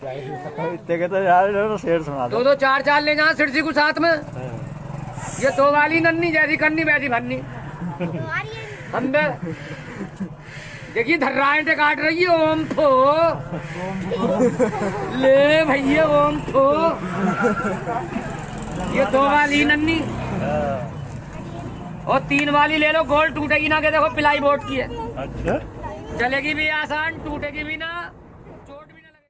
इतने के तो यार शेर सुना दो 4 ले जा सिरसी को साथ में। ये 2 वाली नन्नी जैसी कन्नी वैसी भन्नी अंदर देखिए धर्राएं काट रही है। ओम फो ले भैया ओम फो। ये 2 वाली नन्नी और 3 वाली ले लो। गोल टूटेगी ना के देखो पिलाई बोर्ड की है। अच्छा चलेगी भी आसान टूटेगी भी ना।